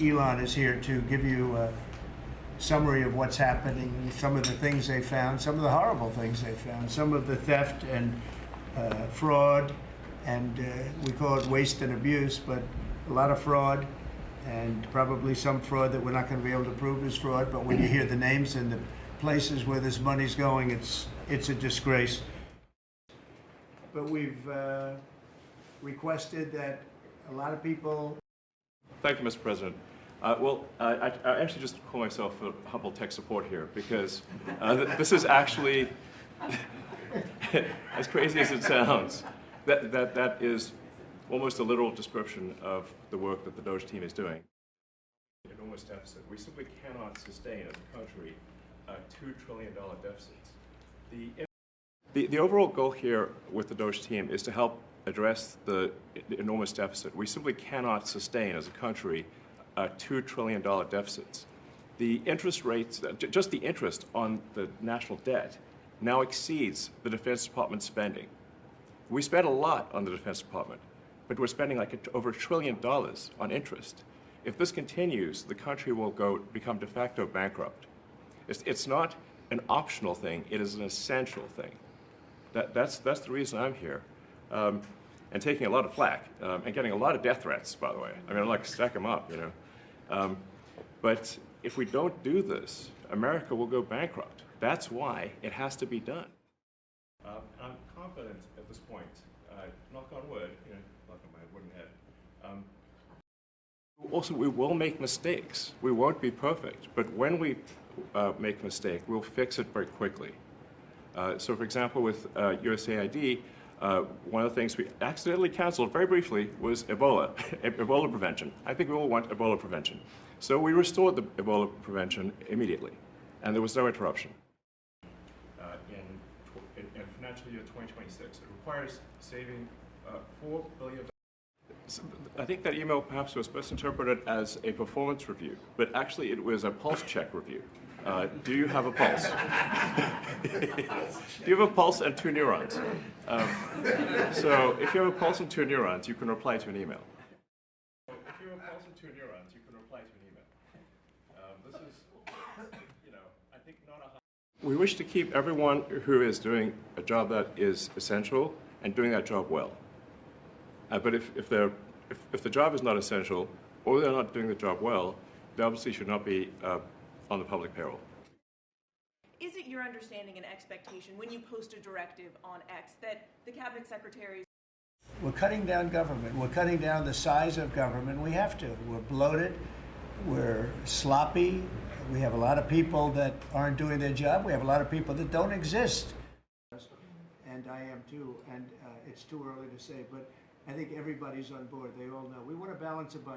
Elon is here to give you a summary of what's happening, some of the things they found, some of the horrible things they found, some of the theft and fraud, and we call it waste and abuse, but a lot of fraud, and probably some fraud that we're not going to be able to prove is fraud, but when you hear the names and the places where this money's going, it's a disgrace. But we've requested that a lot of people... Thank you, Mr. President. I actually just call myself a humble tech support here because this is actually, as crazy as it sounds, that is almost a literal description of the work that the DOGE team is doing. Enormous deficit. We simply cannot sustain as a country $2 trillion deficits. The overall goal here with the DOGE team is to help address the enormous deficit. We simply cannot sustain as a country $2 trillion deficits. The interest rates, just the interest on the national debt now exceeds the Defense Department spending. We spend a lot on the Defense Department, but we're spending like over $1 trillion on interest. If this continues, the country will become de facto bankrupt. It's not an optional thing, it is an essential thing. That's the reason I'm here. And taking a lot of flack, and getting a lot of death threats, by the way. I mean, I'd like to stack them up, you know. But if we don't do this, America will go bankrupt. That's why it has to be done. I'm confident at this point, knock on wood, you know, knock on my wooden head. Also, we will make mistakes. We won't be perfect, but when we make a mistake, we'll fix it very quickly. So, for example, with USAID, one of the things we accidentally canceled very briefly was Ebola, Ebola prevention. I think we all want Ebola prevention. So we restored the Ebola prevention immediately, and there was no interruption. In financial year 2026, it requires saving $4 billion. I think that email perhaps was best interpreted as a performance review, but actually it was a pulse check review. Do you have a pulse? Do you have a pulse and 2 neurons? So if you have a pulse and 2 neurons, you can reply to an email. If you have a pulse and 2 neurons, you can reply to an email. This is, you know, I think not a high... We wish to keep everyone who is doing a job that is essential and doing that job well. But if the job is not essential or they're not doing the job well, they obviously should not be on the public payroll. Is it your understanding and expectation when you post a directive on X that the cabinet secretaries... We're cutting down government. We're cutting down the size of government. We have to. We're bloated. We're sloppy. We have a lot of people that aren't doing their job. We have a lot of people that don't exist. And I am too. And it's too early to say, but I think everybody's on board. They all know. We want to balance a budget.